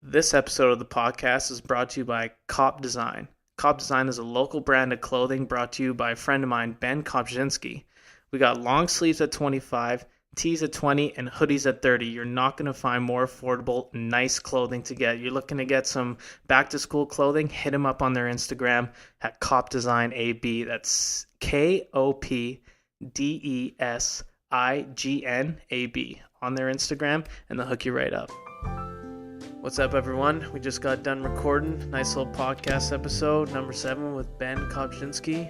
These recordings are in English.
This episode of the podcast is brought to you by Kop Design. Kop Design is a local brand of clothing brought to you by a friend of mine, Ben Kopczynski. We got long sleeves at 25, tees at 20, and hoodies at 30. You're not going to find more affordable, nice clothing to get. You're looking to get some back-to-school clothing, hit them up on their Instagram at Kop Design AB. That's KOPDESIGNAB on their Instagram, and they'll hook you right up. What's up, everyone? We just got done recording. Nice little podcast episode, number 7 with Ben Kopczynski,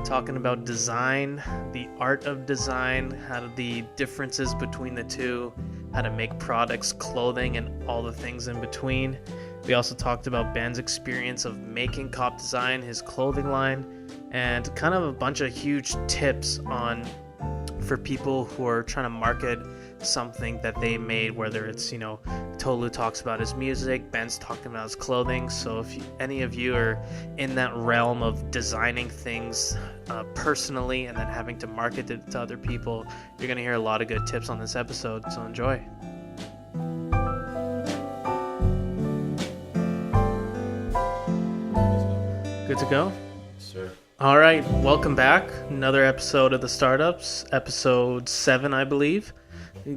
talking about design, the art of design, how the differences between the two, how to make products, clothing, and all the things in between. We also talked about Ben's experience of making Kop Design, his clothing line, and kind of a bunch of huge tips for people who are trying to market something that they made, whether it's, Tolu talks about his music, Ben's talking about his clothing. So if any of you are in that realm of designing things personally and then having to market it to other people, you're going to hear a lot of good tips on this episode, so enjoy. Good to go? Sir. All right, welcome back. Another episode of the Startups, episode 7, I believe.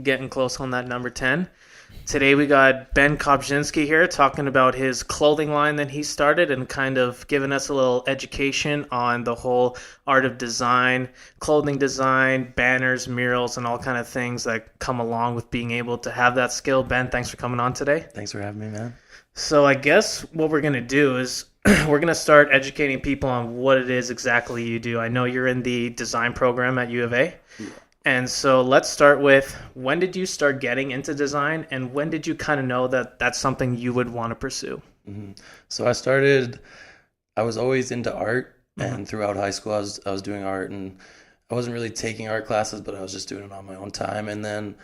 Getting close on that number 10. Today we got Ben Kopczynski here talking about his clothing line that he started and kind of giving us a little education on the whole art of design, clothing design, banners, murals, and all kind of things that come along with being able to have that skill. Ben, thanks for coming on today. Thanks for having me, man. So I guess what we're going to do is we're going to start educating people on what it is exactly you do. I know you're in the design program at U of A. Yeah. And so let's start with, when did you start getting into design, and when did you kind of know that that's something you would want to pursue? Mm-hmm. So I was always into art, and throughout high school I was doing art, and I wasn't really taking art classes, but I was just doing it on my own time. And then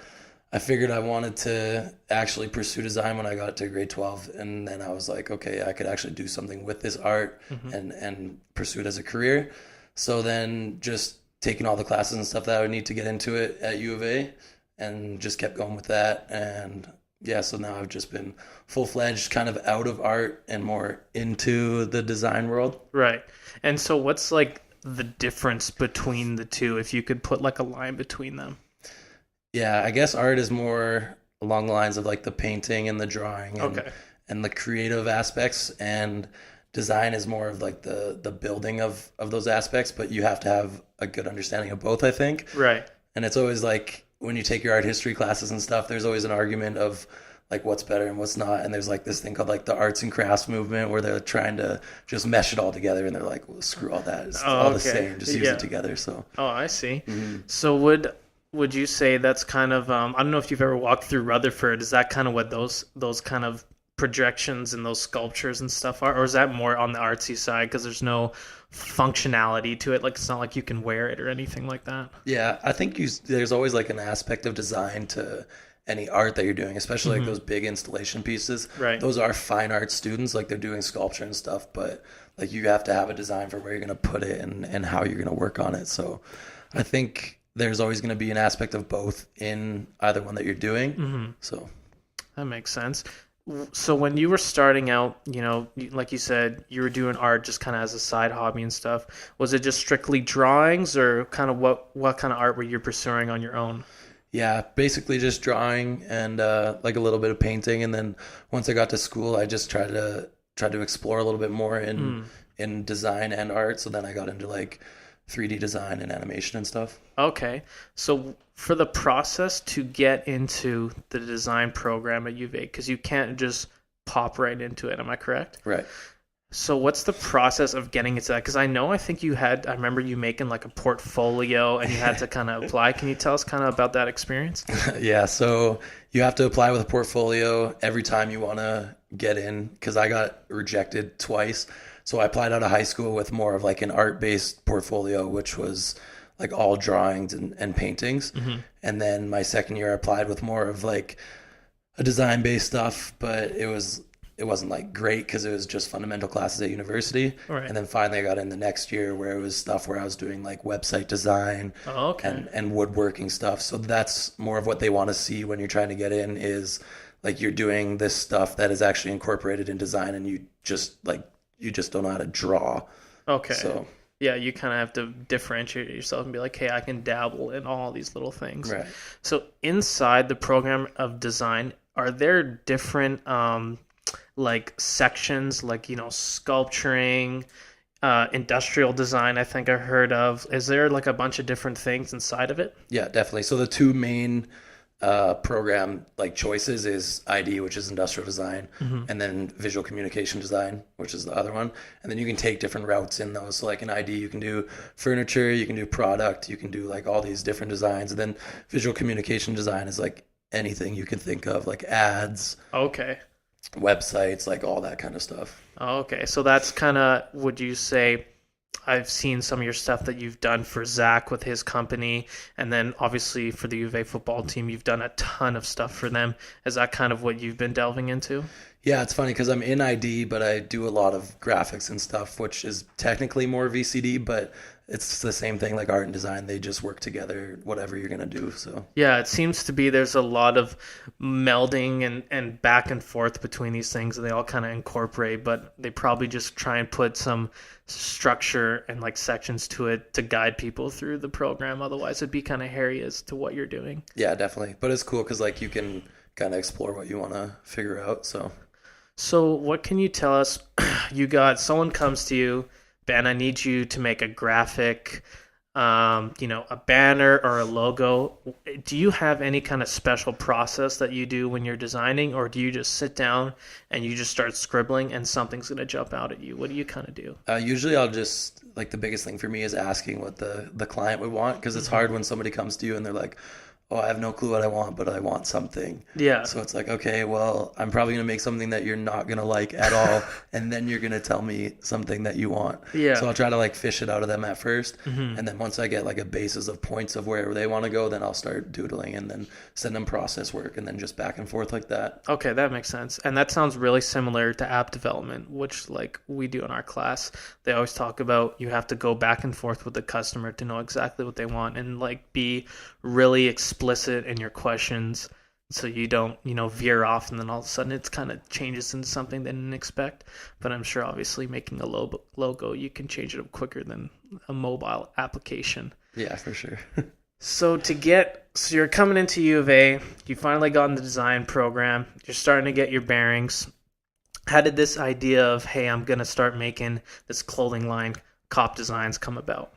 I figured I wanted to actually pursue design when I got to grade 12, and then I was like, okay, I could actually do something with this art and pursue it as a career. So then just taking all the classes and stuff that I would need to get into it at U of A, and just kept going with that. And yeah, so now I've just been full-fledged kind of out of art and more into the design world. Right. And so what's like the difference between the two, if you could put like a line between them? Yeah, I guess art is more along the lines of like the painting and the drawing and the creative aspects, and design is more of like the building of those aspects, but you have to have a good understanding of both, I think. Right. And it's always like when you take your art history classes and stuff, there's always an argument of like what's better and what's not. And there's like this thing called like the arts and crafts movement, where they're trying to just mesh it all together, and they're like, well, screw all that. It's all the same. Just use it together. So. Oh, I see. Mm-hmm. So would you say that's kind of, I don't know if you've ever walked through Rutherford, is that kind of what those kind of projections and those sculptures and stuff are, or is that more on the artsy side because there's no functionality to it, like it's not like you can wear it or anything like that? Yeah, I think there's always like an aspect of design to any art that you're doing, especially like those big installation pieces. Right. Those are fine art students, like they're doing sculpture and stuff, but like you have to have a design for where you're going to put it and how you're going to work on it. So I think there's always going to be an aspect of both in either one that you're doing. So that makes sense. So when you were starting out, like you said, you were doing art just kind of as a side hobby and stuff. Was it just strictly drawings, or kind of what kind of art were you pursuing on your own? Yeah, basically just drawing and like a little bit of painting. And then once I got to school, I just tried to explore a little bit more in design and art. So then I got into like 3D design and animation and stuff. Okay. So for the process to get into the design program at UVA, because you can't just pop right into it, am I correct? Right. So what's the process of getting into that? Because I remember you making like a portfolio and you had to kind of apply. Can you tell us kind of about that experience? Yeah, so you have to apply with a portfolio every time you want to get in, because I got rejected twice. So I applied out of high school with more of like an art-based portfolio, which was like all drawings and paintings. And then my second year I applied with more of like a design-based stuff, but it wasn't like great because it was just fundamental classes at university. Right. And then finally I got in the next year where it was stuff where I was doing like website design and woodworking stuff. So that's more of what they want to see when you're trying to get in, is like you're doing this stuff that is actually incorporated in design, and you just don't know how to draw. Okay. So yeah, you kind of have to differentiate yourself and be like, hey, I can dabble in all these little things. right. So inside the program of design, are there different like sections, like, sculpturing, industrial design, I think I heard of. Is there like a bunch of different things inside of it? Yeah, definitely. So the two main program like choices is ID, which is industrial design, and then visual communication design, which is the other one. And then you can take different routes in those. So like in ID, you can do furniture, you can do product, you can do like all these different designs. And then visual communication design is like anything you can think of, like ads, Okay. websites, like all that kind of stuff. Okay. So that's kind of, would you say, I've seen some of your stuff that you've done for Zach with his company, and then obviously for the U of A football team, you've done a ton of stuff for them. Is that kind of what you've been delving into? Yeah, it's funny because I'm in ID, but I do a lot of graphics and stuff, which is technically more VCD, but it's the same thing like art and design. They just work together, whatever you're going to do. So Yeah, it seems to be there's a lot of melding and back and forth between these things, and they all kind of incorporate, but they probably just try and put some structure and like sections to it to guide people through the program. Otherwise, it'd be kind of hairy as to what you're doing. yeah, definitely. But it's cool because like you can kind of explore what you want to figure out. So, what can you tell us? Someone comes to you, Ben, I need you to make a graphic, a banner or a logo. Do you have any kind of special process that you do when you're designing, or do you just sit down and you just start scribbling and something's going to jump out at you? What do you kind of do? Usually I'll just like the biggest thing for me is asking what the client would want because it's hard when somebody comes to you and they're like, oh, I have no clue what I want, but I want something. Yeah. So it's like, okay, well, I'm probably going to make something that you're not going to like at all. And then you're going to tell me something that you want. Yeah. So I'll try to like fish it out of them at first. And then once I get like a basis of points of wherever they want to go, then I'll start doodling and then send them process work and then just back and forth like that. Okay, that makes sense. And that sounds really similar to app development, which like we do in our class. They always talk about you have to go back and forth with the customer to know exactly what they want and like be really explicit in your questions so you don't, veer off and then all of a sudden it's kind of changes into something they didn't expect. But I'm sure obviously making a logo, you can change it up quicker than a mobile application. Yeah, for sure. So you're coming into U of A, you finally got in the design program, you're starting to get your bearings. How did this idea of, hey, I'm going to start making this clothing line, Kop Designs, come about?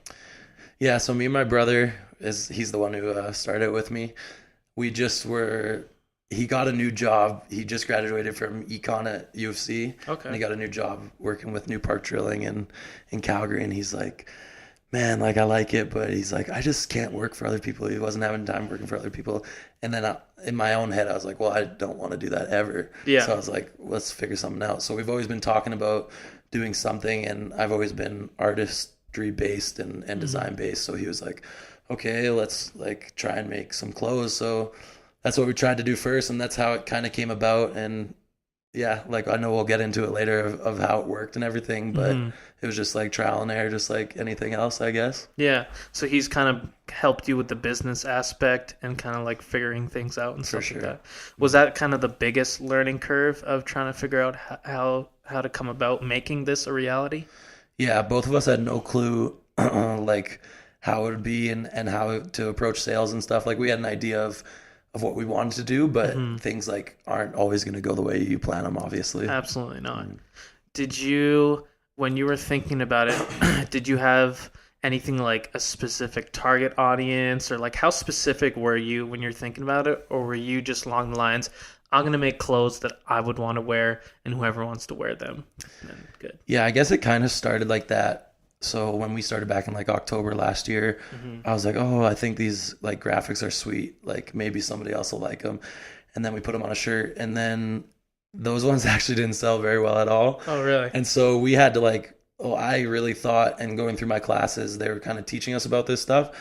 Yeah, so me and my brother, he's the one who started with me. He got a new job. He just graduated from econ at U of C. Okay. And he got a new job working with New Park Drilling in Calgary. And he's like, man, like I like it, but he's like, I just can't work for other people. He wasn't having time working for other people. And then in my own head, I was like, well, I don't want to do that ever. Yeah. So I was like, let's figure something out. So we've always been talking about doing something, and I've always been artistry based and design based. So he was like, okay, let's like try and make some clothes. So that's what we tried to do first, and that's how it kind of came about. And yeah, like I know we'll get into it later of how it worked and everything, but it was just like trial and error, just like anything else, I guess. Yeah. So he's kind of helped you with the business aspect and kind of like figuring things out and stuff like that. Was that kind of the biggest learning curve of trying to figure out how to come about making this a reality? Yeah, both of us had no clue like how it would be and how to approach sales and stuff. Like we had an idea of what we wanted to do, but things like aren't always going to go the way you plan them, obviously. Absolutely not. Did you, when you were thinking about it, did you have anything like a specific target audience, or like how specific were you when you're thinking about it? Or were you just along the lines, I'm going to make clothes that I would want to wear and whoever wants to wear them? And then, good. Yeah, I guess it kind of started like that. So when we started back in like October last year, I was like, oh, I think these like graphics are sweet. Like maybe somebody else will like them. And then we put them on a shirt, and then those ones actually didn't sell very well at all. Oh, really? And so we had to I really thought, and going through my classes, they were kind of teaching us about this stuff.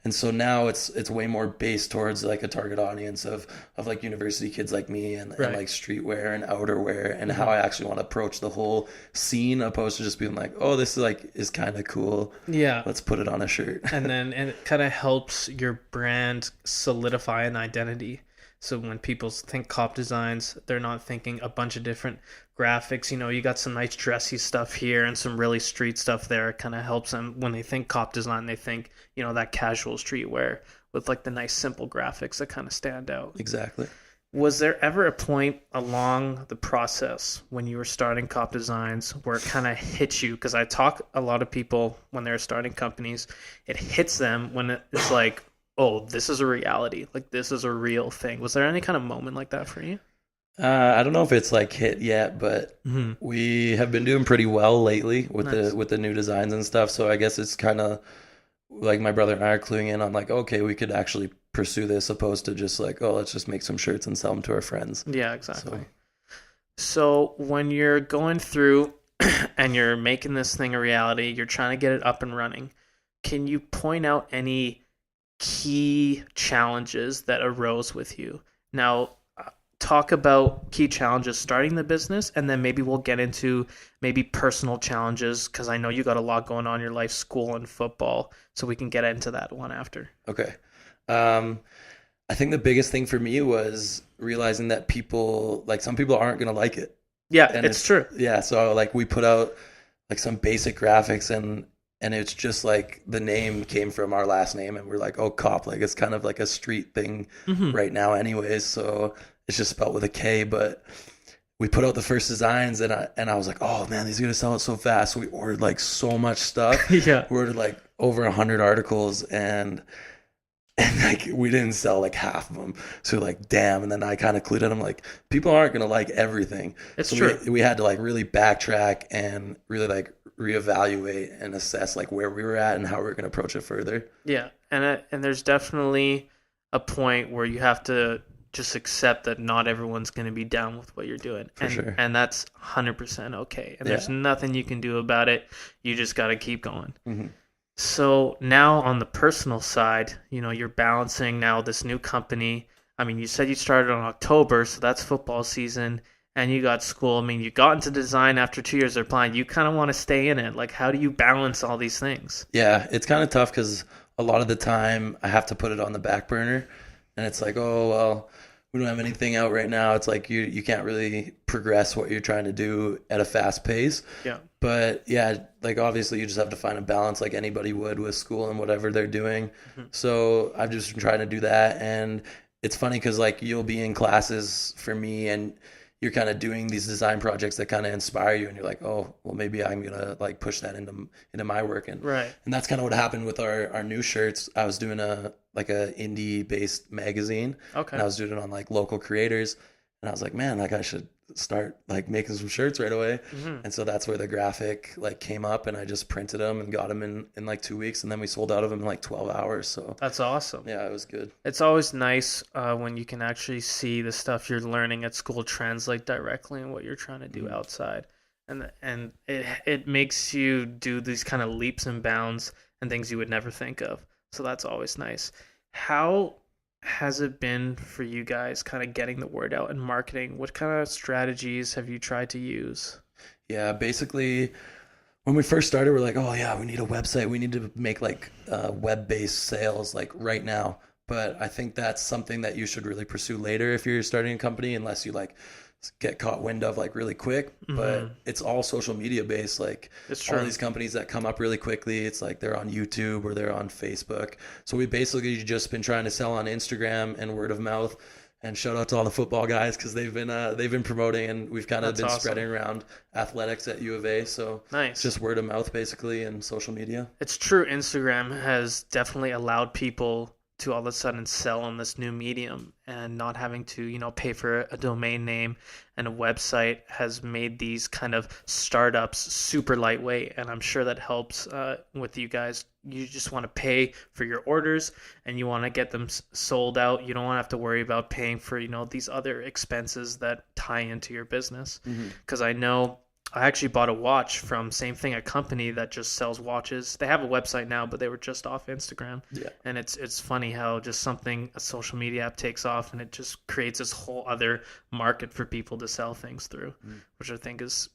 And so now it's way more based towards like a target audience of like university kids like me and like streetwear and outerwear and how I actually want to approach the whole scene, opposed to just being like, oh, this is kind of cool. Yeah. Let's put it on a shirt. And it kind of helps your brand solidify an identity. So when people think Kop Designs, they're not thinking a bunch of different graphics. You got some nice dressy stuff here and some really street stuff there. It kind of helps them when they think Kop Design, they think, that casual streetwear with like the nice simple graphics that kind of stand out. Exactly. Was there ever a point along the process when you were starting Kop Designs where it kind of hit you? Because I talk a lot of people when they're starting companies, it hits them when it's like, oh, this is a reality. Like, this is a real thing. Was there any kind of moment like that for you? I don't know if it's like hit yet, but we have been doing pretty well lately with the new designs and stuff. So I guess it's kind of like my brother and I are cluing in on like, okay, we could actually pursue this opposed to just like, oh, let's just make some shirts and sell them to our friends. Yeah, exactly. So when you're going through and you're making this thing a reality, you're trying to get it up and running, can you point out any key challenges that arose with you? Now, talk about key challenges starting the business, and then maybe we'll get into maybe personal challenges, because I know you got a lot going on in your life, school and football, so we can get into that one after. Okay. I think the biggest thing for me was realizing that some people aren't going to like it. Yeah, and it's true. Yeah, so like we put out like some basic graphics and it's just like the name came from our last name and we're like, oh, Kop, like it's kind of like a street thing right now anyways, so it's just spelled with a K. But we put out the first designs and I was like, oh man, these are gonna sell it so fast. So we ordered like so much stuff. Yeah, we ordered like over 100 articles and like we didn't sell like half of them. So like, damn. And then I kind of clued in. I'm like, people aren't gonna like everything. It's so true. We had to like really backtrack and really like reevaluate and assess like where we were at and how we were gonna approach it further. Yeah, and there's definitely a point where you have to just accept that not everyone's going to be down with what you're doing. For sure. And that's 100% okay. And there's nothing you can do about it. You just got to keep going. Mm-hmm. So now on the personal side, you're balancing now this new company. I mean, you said you started in October, so that's football season, and you got school. I mean, you got into design after 2 years of applying. You kind of want to stay in it. Like, how do you balance all these things? Yeah, it's kind of tough because a lot of the time I have to put it on the back burner. And it's like, oh, well, we don't have anything out right now. It's like you can't really progress what you're trying to do at a fast pace. Yeah. But yeah, like obviously you just have to find a balance like anybody would with school and whatever they're doing. Mm-hmm. So I've just been trying to do that. And it's funny because like you'll be in classes for me and you're kind of doing these design projects that kind of inspire you and you're like, oh, well, maybe I'm going to like push that into my work. And that's kind of what happened with our new shirts. I was doing a indie based magazine. Okay. And I was doing it on like local creators. And I was like, man, like I should start like making some shirts right away. Mm-hmm. And so that's where the graphic like came up and I just printed them and got them in like 2 weeks. And then we sold out of them in like 12 hours. So that's awesome. Yeah, it was good. It's always nice when you can actually see the stuff you're learning at school translate directly in what you're trying to do outside. And it makes you do these kind of leaps and bounds and things you would never think of. So that's always nice. How has it been for you guys kind of getting the word out and marketing? What kind of strategies have you tried to use? Yeah, basically when we first started, we're like, oh yeah, we need a website. We need to make like web-based sales like right now. But I think that's something that you should really pursue later if you're starting a company, unless you like get caught wind of like really quick. But it's all social media based. Like all these companies that come up really quickly, it's like they're on YouTube or they're on Facebook. So we basically just been trying to sell on Instagram and word of mouth. And shout out to all the football guys because they've been promoting and we've kind of been spreading around athletics at U of A. So nice. Just word of mouth basically and social media. It's true. Instagram has definitely allowed people to all of a sudden sell on this new medium and not having to, pay for a domain name and a website has made these kind of startups super lightweight. And I'm sure that helps with you guys. You just want to pay for your orders and you want to get them sold out. You don't want to have to worry about paying for, these other expenses that tie into your business. Because I know I actually bought a watch from same thing, a company that just sells watches. They have a website now, but they were just off Instagram. Yeah. And it's funny how just a social media app takes off and it just creates this whole other market for people to sell things through, which I think is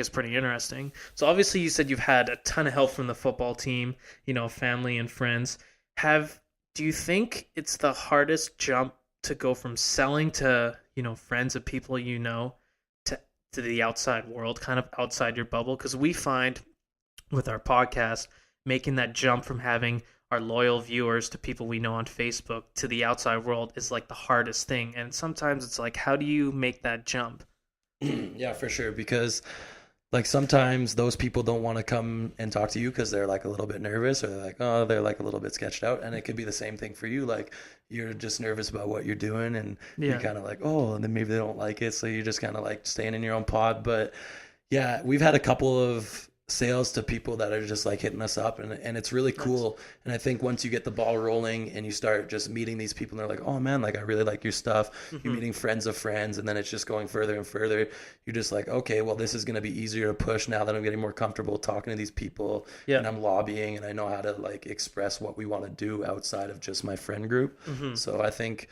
pretty interesting. So obviously you said you've had a ton of help from the football team, family and friends. Do you think it's the hardest jump to go from selling to, friends of people to the outside world, kind of outside your bubble? Because we find with our podcast, making that jump from having our loyal viewers to people we know on Facebook to the outside world is like the hardest thing. And sometimes it's like, how do you make that jump? Yeah, for sure. Because like sometimes those people don't want to come and talk to you because they're like a little bit nervous, or they're like a little bit sketched out. And it could be the same thing for you. Like you're just nervous about what you're doing, and you're kind of like, oh, and then maybe they don't like it. So you're just kind of like staying in your own pod. But yeah, we've had a couple of sales to people that are just like hitting us up, and it's really cool. Nice. And I think once you get the ball rolling and you start just meeting these people, and they're like, oh man, like I really like your stuff. You're meeting friends of friends, and then it's just going further and further. You're just like, okay, well, this is going to be easier to push now that I'm getting more comfortable talking to these people, and I'm lobbying, and I know how to like express what we want to do outside of just my friend group. So I think,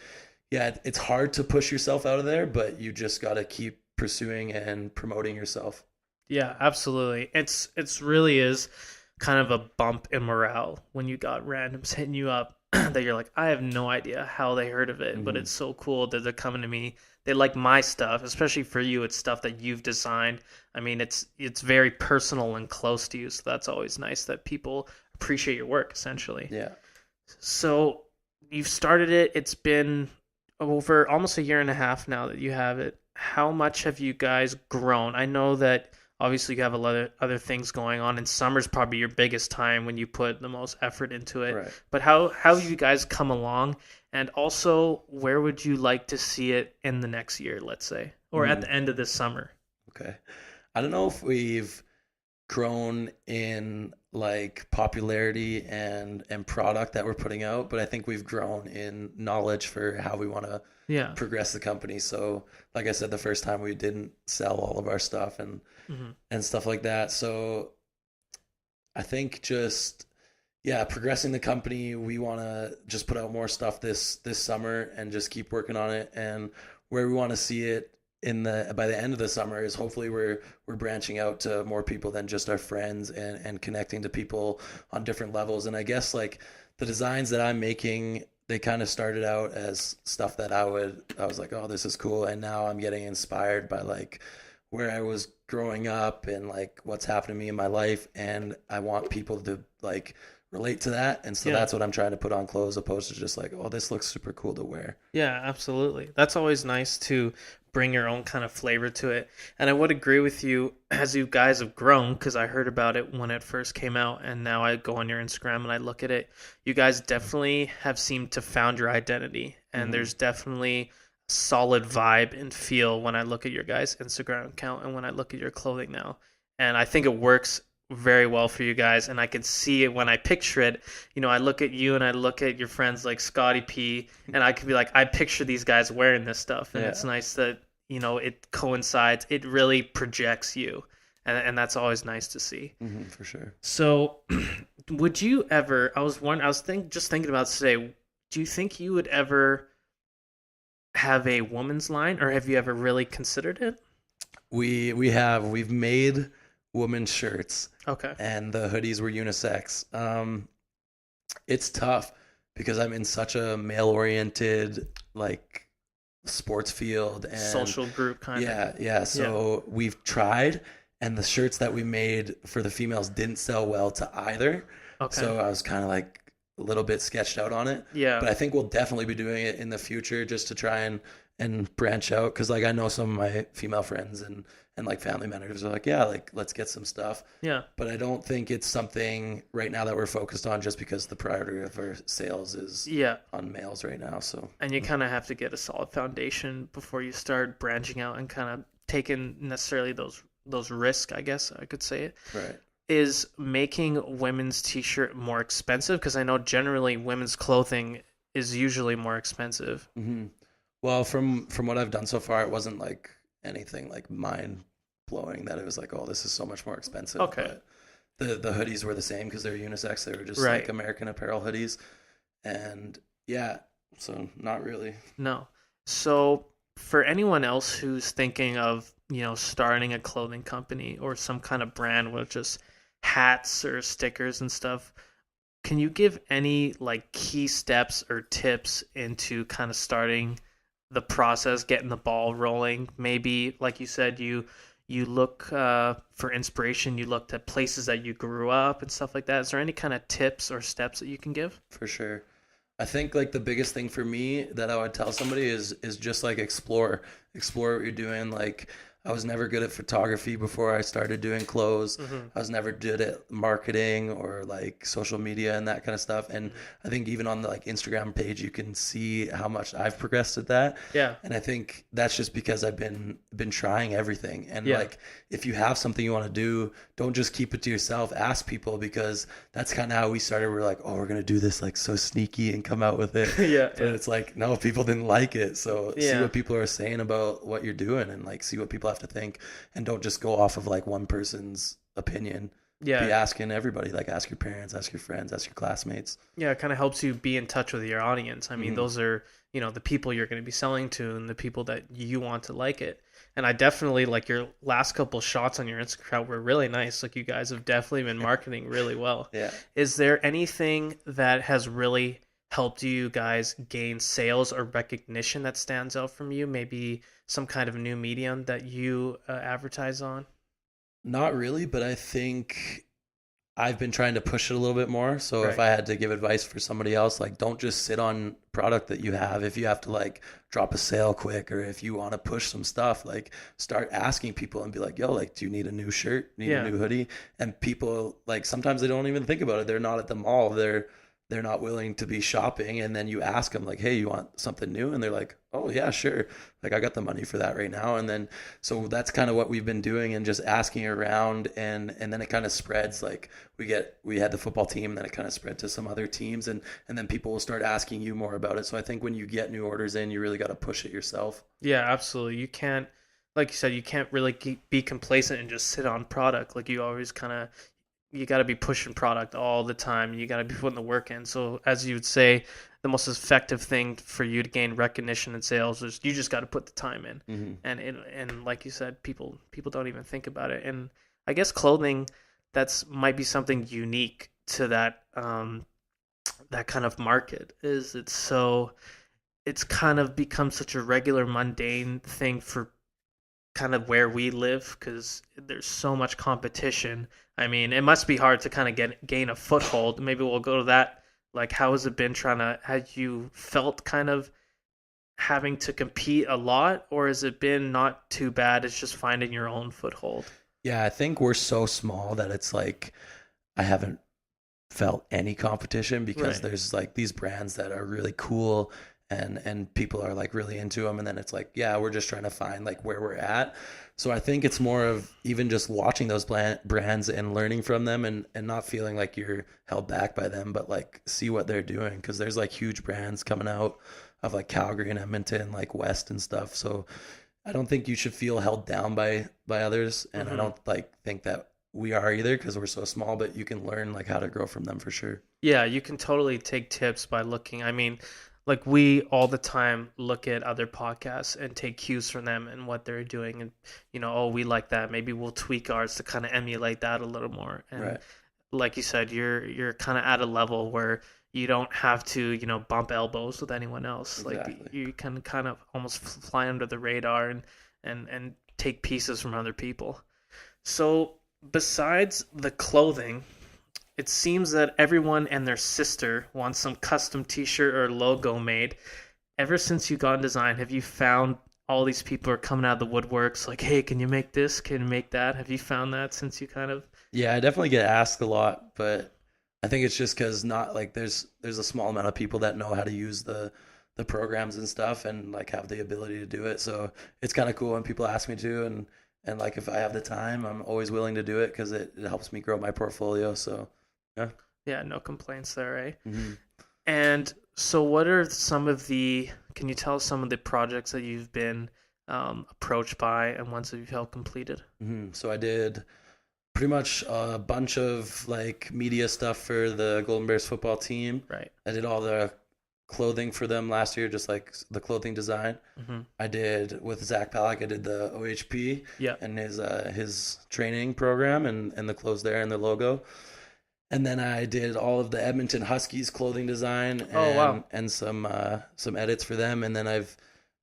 yeah, it's hard to push yourself out of there, but you just got to keep pursuing and promoting yourself. Yeah, absolutely. It's really is kind of a bump in morale when you got randoms hitting you up that you're like, I have no idea how they heard of it, but it's so cool that they're coming to me. They like my stuff, especially for you. It's stuff that you've designed. I mean, it's very personal and close to you, so that's always nice that people appreciate your work, essentially. Yeah. So you've started it. It's been over almost a year and a half now that you have it. How much have you guys grown? I know that obviously you have a lot of other things going on, and summer's probably your biggest time when you put the most effort into it. Right. But how have you guys come along? And also, where would you like to see it in the next year, let's say, or at the end of this summer? Okay. I don't know if we've grown in like popularity and product that we're putting out, but I think we've grown in knowledge for how we want to progress the company. So like I said, the first time we didn't sell all of our stuff and stuff like that. So I think just progressing the company, we want to just put out more stuff this summer and just keep working on it. And where we want to see it by the end of the summer is hopefully we're branching out to more people than just our friends, and connecting to people on different levels. And I guess like the designs that I'm making, they kind of started out as stuff that I was like, oh, this is cool. And now I'm getting inspired by like where I was growing up and like what's happened to me in my life. And I want people to like relate to that. And so that's what I'm trying to put on clothes, opposed to just like, oh, this looks super cool to wear. Yeah, absolutely. That's always nice to bring your own kind of flavor to it. And I would agree with you as you guys have grown, because I heard about it when it first came out, and now I go on your Instagram and I look at it. You guys definitely have seemed to found your identity, and there's definitely solid vibe and feel when I look at your guys' Instagram account and when I look at your clothing now. And I think it works very well for you guys, and I can see it when I picture it. I look at you and I look at your friends like Scotty P, and I could be like, I picture these guys wearing this stuff, and it's nice that it coincides. It really projects you, and that's always nice to see. For sure. So would you ever, just thinking about today, do you think you would ever have a woman's line, or have you ever really considered it? We've made women's shirts. Okay. And the hoodies were unisex. It's tough because I'm in such a male-oriented like sports field and social group kind of. Yeah. So we've tried, and the shirts that we made for the females didn't sell well to either. Okay. So I was kind of like a little bit sketched out on it. Yeah. But I think we'll definitely be doing it in the future, just to try and branch out, because like I know some of my female friends and like family members are like, yeah, like let's get some stuff. Yeah. But I don't think it's something right now that we're focused on, just because the priority of our sales is on males right now. So, and you kind of have to get a solid foundation before you start branching out and kind of taking necessarily those risks, I guess I could say it. Right. Is making women's t-shirt more expensive? Because I know generally women's clothing is usually more expensive. Well, from what I've done so far, it wasn't like anything like mind blowing that it was like, oh, this is so much more expensive. Okay. But the hoodies were the same because they're unisex. They were just like American Apparel hoodies. And so not really. No. So for anyone else who's thinking of, starting a clothing company or some kind of brand with just hats or stickers and stuff, can you give any like key steps or tips into kind of starting the process, getting the ball rolling? Maybe, like you said, you look for inspiration. You looked at places that you grew up and stuff like that. Is there any kind of tips or steps that you can give? For sure. I think like the biggest thing for me that I would tell somebody is just like explore what you're doing. Like I was never good at photography before I started doing clothes. I was never good at marketing or like social media and that kind of stuff. And I think even on the like Instagram page, you can see how much I've progressed at that. Yeah. And I think that's just because I've been trying everything. And Yeah. like if you have something you want to do, don't just keep it to yourself. Ask people, because that's kind of how we started. We're like, oh, we're gonna do this like so sneaky and come out with it. Yeah. But it's like, no, people didn't like it. So see Yeah. what people are saying about what you're doing, and like see what people have to think, and don't just go off of like one person's opinion. Yeah. Be asking everybody, like ask your parents, ask your friends, ask your classmates. Yeah, it kind of helps you be in touch with your audience. I mean, Mhm. those are, the people you're going to be selling to and the people that you want to like it. And I definitely like your last couple shots on your Instagram were really nice. Like you guys have definitely been marketing really well. Yeah. Is there anything that has really helped you guys gain sales or recognition that stands out from you? Maybe some kind of new medium that you advertise on? Not really, but I think I've been trying to push it a little bit more. So if Right. I had to give advice for somebody else, like don't just sit on product that you have. If you have to like drop a sale quick, or if you want to push some stuff, like start asking people and be like, yo, like, do you need a new shirt? Need Yeah. a new hoodie? And people, like, sometimes they don't even think about it. They're not at the mall. They're not willing to be shopping, and then you ask them like, hey, you want something new? And they're like, oh yeah, sure, like I got the money for that right now. And then so that's kind of what we've been doing, and just asking around, and then it kind of spreads. Like we had the football team, and then it kind of spread to some other teams, and then people will start asking you more about it. So I think when you get new orders in, you really got to push it yourself. Yeah, absolutely. You can't, like you said, you can't really be complacent and just sit on product. Like you always kind of, you got to be pushing product all the time. You got to be putting the work in. So as you would say, the most effective thing for you to gain recognition and sales is you just got to put the time in. And like you said, people don't even think about it. And I guess clothing, that's might be something unique to that kind of market. Is it's kind of become such a regular mundane thing for kind of where we live, because there's so much competition. I mean, it must be hard to kind of gain a foothold. Maybe we'll go to that. Like, how has it been had you felt kind of having to compete a lot, or has it been not too bad? It's just finding your own foothold. Yeah, I think we're so small that it's like I haven't felt any competition, because Right. there's like these brands that are really cool, and people are like really into them, and then it's like, yeah, we're just trying to find like where we're at. So I think it's more of even just watching those brands and learning from them, and not feeling like you're held back by them, but like see what they're doing, because there's like huge brands coming out of like Calgary and Edmonton, like West and stuff. So I don't think you should feel held down by others, and I don't like think that we are either, because we're so small, but you can learn like how to grow from them for sure. Yeah, you can totally take tips by looking. I mean, like we all the time look at other podcasts and take cues from them and what they're doing, and oh, we like that. Maybe we'll tweak ours to kind of emulate that a little more. And Right. like you said, you're kind of at a level where you don't have to bump elbows with anyone else. Like Exactly. you can kind of almost fly under the radar and take pieces from other people. So besides the clothing, it seems that everyone and their sister wants some custom t-shirt or logo made. Ever since you got in design, have you found all these people are coming out of the woodworks like, hey, can you make this? Can you make that? Have you found that since you kind of... Yeah, I definitely get asked a lot, but I think it's just because not like there's a small amount of people that know how to use the programs and stuff, and like have the ability to do it. So it's kind of cool when people ask me to, and like if I have the time, I'm always willing to do it, because it helps me grow my portfolio. So yeah. Yeah, no complaints there, eh? Mm-hmm. And so what are can you tell us some of the projects that you've been approached by and ones that you've helped completed? Mm-hmm. So I did pretty much a bunch of like media stuff for the Golden Bears football team. Right. I did all the clothing for them last year, just like the clothing design. Mm-hmm. I did with Zach Palak. I did the OHP Yeah. and his training program, and the clothes there and the logo. And then I did all of the Edmonton Huskies clothing design and some edits for them. And then I've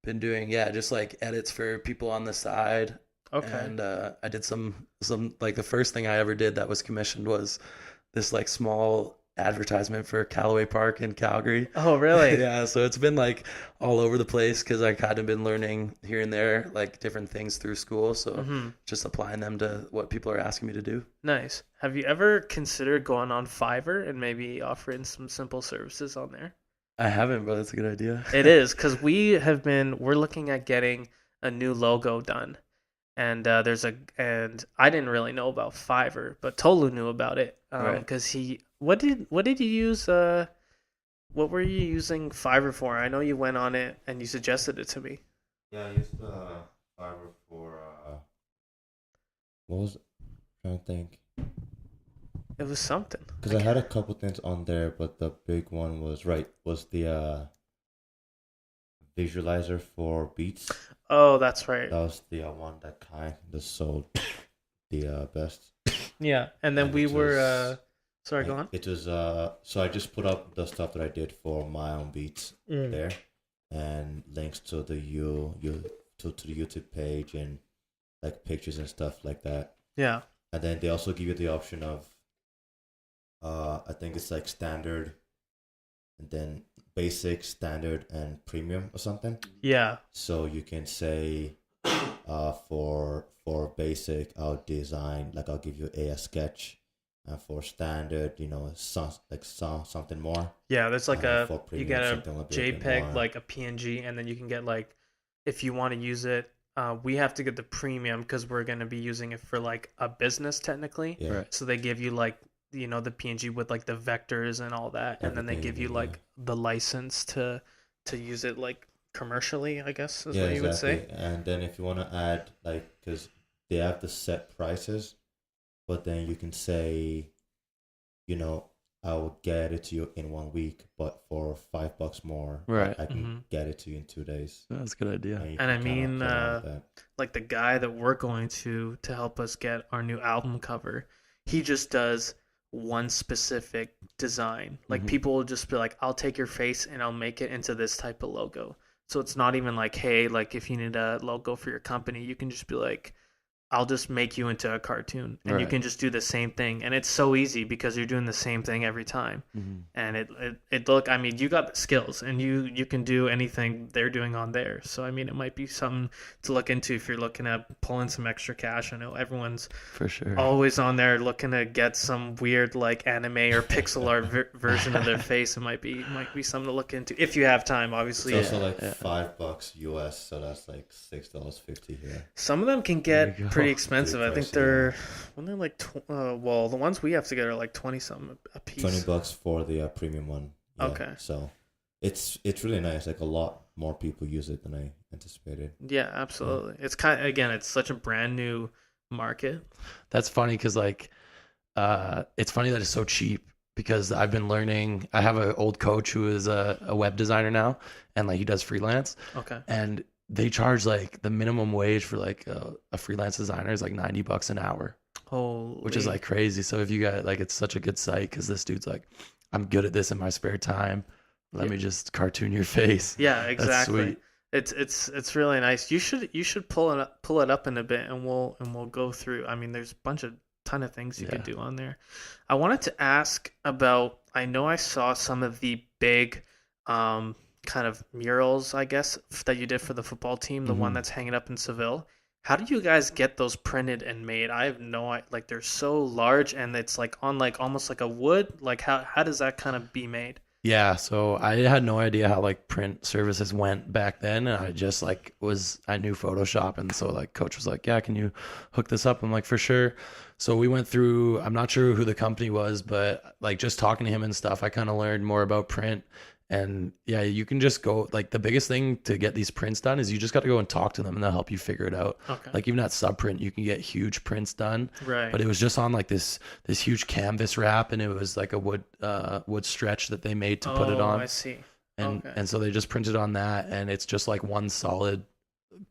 been doing just like edits for people on the side. Okay. And I did some like the first thing I ever did that was commissioned was this like small advertisement for Callaway Park in Calgary. Oh, really? Yeah, so it's been like all over the place because I kind of been learning here and there like different things through school. So just applying them to what people are asking me to do. Nice. Have you ever considered going on Fiverr and maybe offering some simple services on there? I haven't, but it's a good idea. It is, because we're looking at getting a new logo done. And and I didn't really know about Fiverr, but Tolu knew about it. Because what did you use? What were you using Fiverr for? I know you went on it and you suggested it to me. Yeah, I used Fiverr for what was it? I'm trying to think. It was something. Because I had a couple things on there, but the big one was the visualizer for beats. Oh, that's right. That was the one that kind of sold the best. Yeah, and then we were. Sorry, go on. It was so I just put up the stuff that I did for my own beats there, and links to the to the YouTube page and like pictures and stuff like that. Yeah. And then they also give you the option of I think it's like standard, and then basic, standard, and premium or something. Yeah. So you can say for basic I'll give you a sketch, and for standard, something more. Yeah, there's like you get a JPEG, like a PNG, and then you can get like, if you want to use it, we have to get the premium because we're going to be using it for like a business technically. Yeah. Right. So they give you like, the PNG with like the vectors and all that, and then they give you like the license to use it like commercially, I guess is what you would say. And then if you want to add because they have the set prices, but then you can say, I will get it to you in 1 week, but for $5 more, right, I can get it to you in 2 days. That's a good idea. And I mean, like the guy that we're going to help us get our new album cover, he just does one specific design. Like people will just be like, I'll take your face and I'll make it into this type of logo. So it's not even like, hey, like if you need a logo for your company, you can just be like, I'll just make you into a cartoon, and you can just do the same thing. And it's so easy because you're doing the same thing every time. And it look, I mean, you got the skills, and you can do anything they're doing on there. So, I mean, it might be something to look into if you're looking at pulling some extra cash. I know everyone's for sure always on there looking to get some weird like anime or pixel art version of their face. It might be something to look into if you have time, obviously. It's also like $5 US, so that's like $6.50 here. Some of them can get pretty expensive. I think they're like the ones we have to get are like 20 something a piece. $20 for the premium one. Yeah. Okay. So it's really nice. Like a lot more people use it than I anticipated. Yeah, absolutely. It's kind of, again, it's such a brand new market. That's funny because like it's funny that it's so cheap because I've been learning. I have an old coach who is a web designer now, and like he does freelance. Okay. And they charge like the minimum wage for like a freelance designer is like $90 an hour. Holy. Which is like crazy. So if you got like, it's such a good site because this dude's like, I'm good at this in my spare time. Let me just cartoon your face. Yeah, exactly. That's sweet. It's really nice. You should pull it up in a bit, and we'll go through. I mean, there's a ton of things you could do on there. I wanted to ask about. I know I saw some of the big kind of murals, I guess, that you did for the football team, the one that's hanging up in Seville. How do you guys get those printed and made? I have no idea. Like, they're so large, and it's like on like almost like a wood. Like, how does that kind of be made? Yeah, so I had no idea how like print services went back then, and I just like I knew Photoshop, and so like coach was like, yeah, can you hook this up? I'm like, for sure. So we went through, I'm not sure who the company was, but like just talking to him and stuff, I kind of learned more about print. And yeah, you can just go, like the biggest thing to get these prints done is you just got to go and talk to them, and they'll help you figure it out. Okay. Like even at Subprint, you can get huge prints done. Right. But it was just on like this huge canvas wrap, and it was like a wood stretch that they made to put it on. I see. And so they just printed on that, and it's just like one solid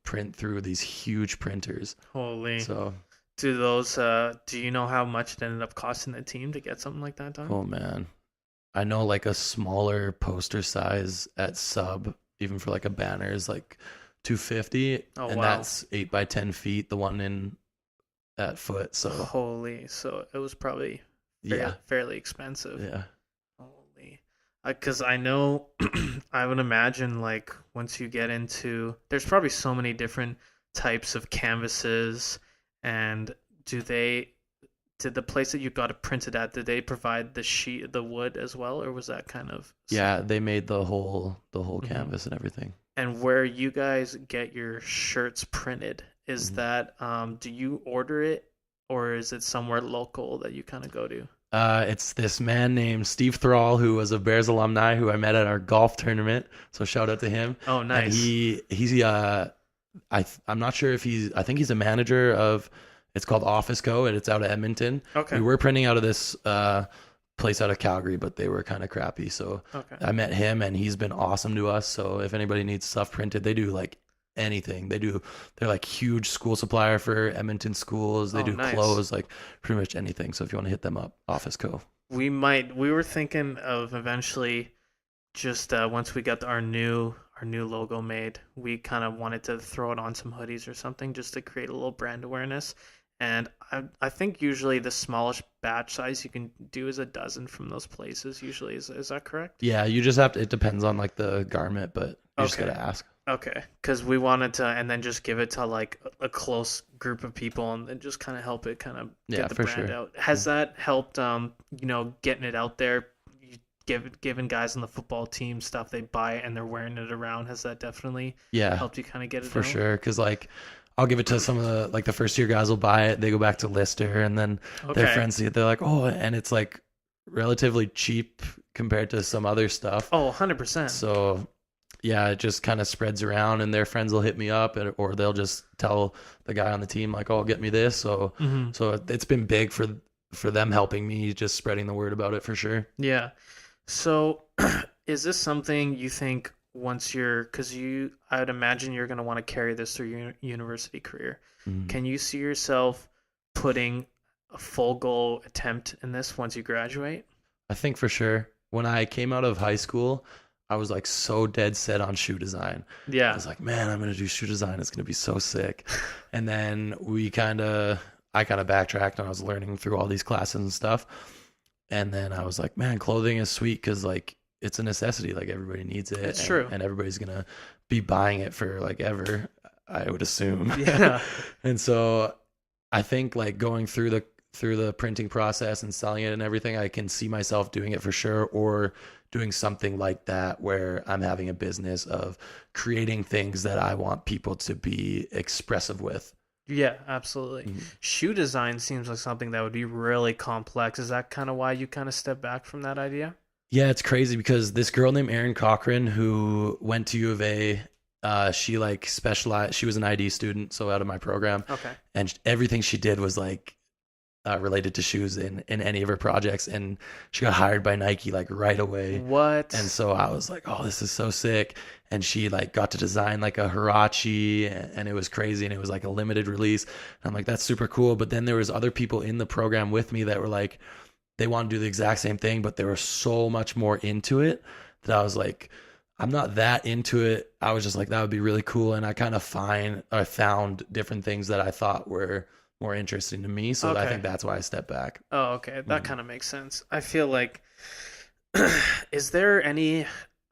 print through these huge printers. Holy. So Do those? Do you know how much it ended up costing the team to get something like that done? Oh man, I know like a smaller poster size at Sub, even for like a banner, is like 250, Oh, and wow. that's 8 by 10 feet. The one in at Foot, so Holy, so it was probably yeah, fairly expensive. yeah. Holy, because I know, I would imagine like once you get into, there's probably so many different types of canvases, and do they? Did the place that you got it printed at, did they provide the sheet, the wood as well, or was that kind of? Yeah, they made the whole Mhm. canvas and everything. And where you guys get your shirts printed, is Mhm. that do you order it, or is it somewhere local that you kind of go to? It's this man named Steve Thrall, who was a Bears alumni, who I met at our golf tournament. So shout out to him. Oh, nice. And I'm not sure if I think he's a manager of, it's called Office Co. and it's out of Edmonton. Okay. We were printing out of this place out of Calgary, but they were kind of crappy. So Okay. I met him and he's been awesome to us. So if anybody needs stuff printed, they do like anything. They're like huge school supplier for Edmonton schools. They Oh, do nice. clothes, like pretty much anything. So if you want to hit them up, Office Co. We were thinking of eventually just once we got our new logo made, we kind of wanted to throw it on some hoodies or something just to create a little brand awareness. And I think usually the smallest batch size you can do is a dozen from those places. Usually, is that correct? Yeah, you just have to, it depends on like the garment, but you just Okay. gotta ask. Okay, because we wanted to, and then just give it to like a close group of people, and then just kind of help it kind of Yeah, get the for brand sure. out. Has that helped? Getting it out there, giving guys on the football team stuff they buy it and they're wearing it around. Has that definitely Yeah, helped you kind of get it for out? sure. Because like I'll give it to some of the like the first year guys will buy it. They go back to Lister, and then their Okay. friends see it. They're like, oh, and it's like relatively cheap compared to some other stuff. Oh, 100%. So yeah, it just kind of spreads around, and their friends will hit me up, or they'll just tell the guy on the team like, "Oh, get me this." So Mhm. so it's been big for them helping me, just spreading the word about it for sure. Yeah. So, is this something you think once because I would imagine you're going to want to carry this through your university career. Mhm. Can you see yourself putting a full goal attempt in this once you graduate? I think for sure. When I came out of high school, I was like so dead set on shoe design. I Yeah. was like, man, I'm gonna do shoe design. It's gonna be so sick. And then I kind of backtracked, and I was learning through all these classes and stuff. And then I was like, man, clothing is sweet because like it's a necessity. Like everybody needs it. It's true. And everybody's gonna be buying it for like ever, I would assume. Yeah. And so I think like going through the printing process and selling it and everything, I can see myself doing it for sure, or doing something like that where I'm having a business of creating things that I want people to be expressive with. Yeah, absolutely. Mhm. Shoe design seems like something that would be really complex. Is that kind of why you kind of stepped back from that idea? Yeah, it's crazy because this girl named Erin Cochran who went to U of A, she like specialized, she was an ID student, so out of my program, Okay. and everything she did was like related to shoes in any of her projects, and she got hired by Nike like right away. What? And so I was like, oh, this is so sick. And she like got to design like a Hirachi, and it was crazy, and it was like a limited release. And I'm like, that's super cool. But then there was other people in the program with me that were like, they want to do the exact same thing, but they were so much more into it that I was like, I'm not that into it. I was just like, that would be really cool. And I kind of found different things that I thought were more interesting to me. So I Okay. think that's why I stepped back. Oh, okay. That Mhm. kind of makes sense. I feel like, is there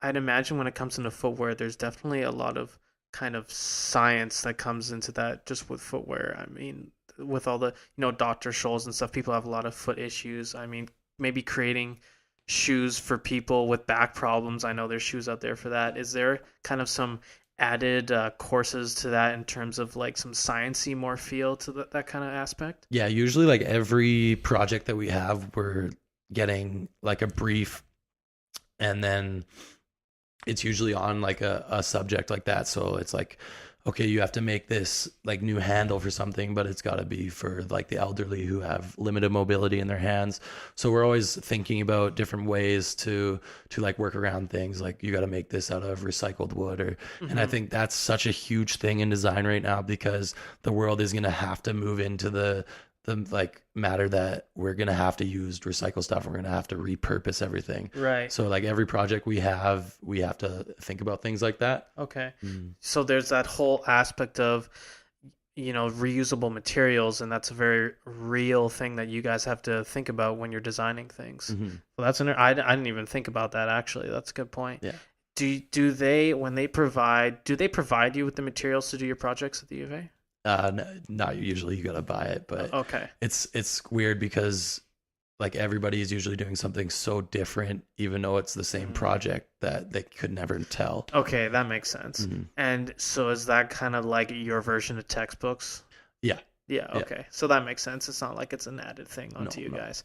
I'd imagine when it comes into footwear, there's definitely a lot of kind of science that comes into that just with footwear. I mean, with all the, Dr. Scholl's and stuff, people have a lot of foot issues. I mean, maybe creating shoes for people with back problems. I know there's shoes out there for that. Is there kind of some added courses to that in terms of like some sciencey more feel to that kind of aspect? Yeah, usually like every project that we have, we're getting like a brief, and then it's usually on like a subject like that. So it's like, okay, you have to make this like new handle for something, but it's got to be for like the elderly who have limited mobility in their hands. So we're always thinking about different ways to like work around things. Like you got to make this out of recycled wood, or and I think that's such a huge thing in design right now, because the world is going to have to move into the like matter that we're going to have to use recycle stuff. We're going to have to repurpose everything. Right. So like every project we have to think about things like that. Okay. So there's that whole aspect of, reusable materials, and that's a very real thing that you guys have to think about when you're designing things. Well, I didn't even think about that, actually. That's a good point. Yeah. Do they provide you with the materials to do your projects at the U of A? Not usually. You gotta buy it, but okay. It's weird because like everybody is usually doing something so different, even though it's the same project, that they could never tell. Okay, that makes sense. And so is that kind of like your version of textbooks? Yeah. Yeah. Okay. So that makes sense. It's not like it's an added thing onto you guys.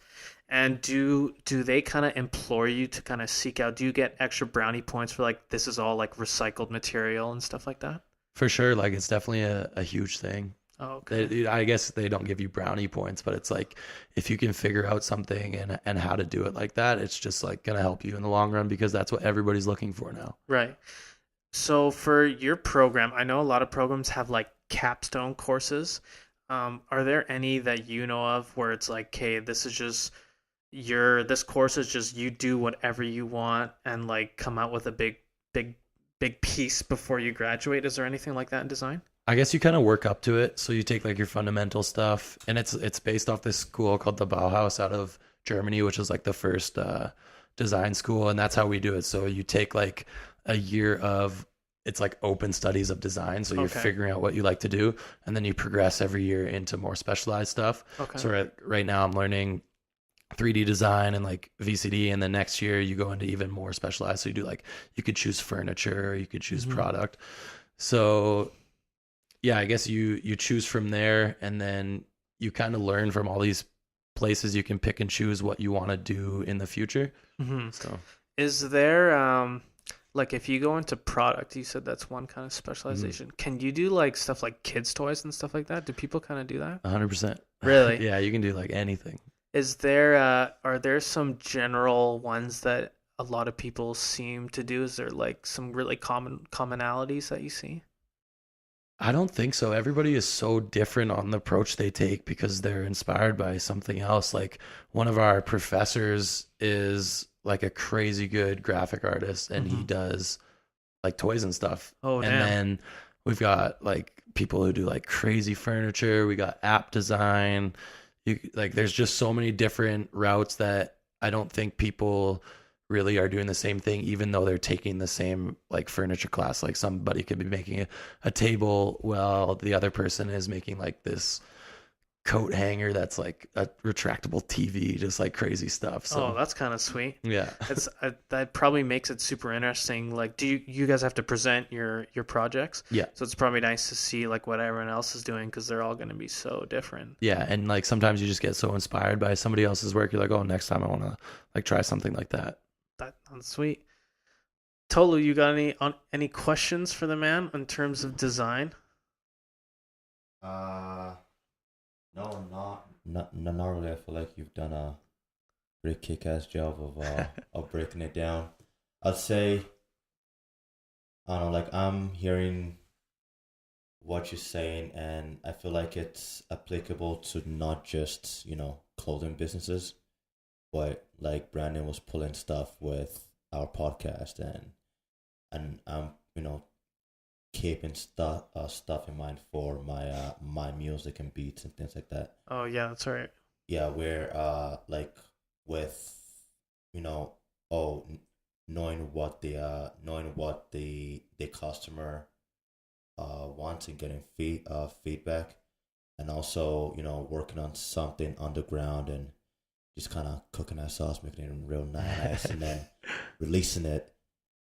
And do they kind of implore you to kind of seek out? Do you get extra brownie points for like this is all like recycled material and stuff like that? For sure. Like it's definitely a huge thing. Oh, okay. I guess they don't give you brownie points, but it's like if you can figure out something and how to do it like that, it's just like going to help you in the long run, because that's what everybody's looking for now. Right. So for your program, I know a lot of programs have like capstone courses. Are there any that you know of where it's like, okay, this course is just you do whatever you want and like come out with a big piece before you graduate? Is there anything like that in design? I guess you kind of work up to it. So you take like your fundamental stuff, and it's based off this school called the Bauhaus out of Germany, which is like the first design school, and that's how we do it. So you take like a year of, it's like open studies of design. So you're figuring out what you like to do, and then you progress every year into more specialized stuff. Okay. So right now I'm learning 3D design and like VCD, and then next year you go into even more specialized. So you do like, you could choose furniture, or you could choose product. So yeah, I guess you choose from there, and then you kind of learn from all these places. You can pick and choose what you want to do in the future. So is there like if you go into product, you said that's one kind of specialization. Can you do like stuff like kids toys and stuff like that? Do people kind of do that? 100%. Really? Yeah, you can do like anything. Is there are there some general ones that a lot of people seem to do? Is there like some really commonalities that you see? I don't think so. Everybody is so different on the approach they take because they're inspired by something else. Like one of our professors is like a crazy good graphic artist, and he does like toys and stuff. Oh, and damn. Then we've got like people who do like crazy furniture. We got app design. There's just so many different routes that I don't think people really are doing the same thing, even though they're taking the same like furniture class. Like somebody could be making a table while the other person is making like this coat hanger that's like a retractable TV, just like crazy stuff. So that's kind of sweet. Yeah. It's that probably makes it super interesting. Like, do you guys have to present your projects? Yeah. So it's probably nice to see like what everyone else is doing, because they're all going to be so different. Yeah, and like sometimes you just get so inspired by somebody else's work, you're like, oh, next time I want to like try something like that. That's sweet. Tolu, you got any questions for the man in terms of design? No, not really. I feel like you've done a pretty kick-ass job of breaking it down. I'd say, I don't know, like I'm hearing what you're saying, and I feel like it's applicable to not just, clothing businesses, but like Brandon was pulling stuff with our podcast, and keeping stuff in mind for my music and beats and things like that. Oh yeah, that's right. Yeah, where like with knowing what the customer wants and getting feedback, and also working on something underground and just kind of cooking that sauce, making it real nice, and then releasing it.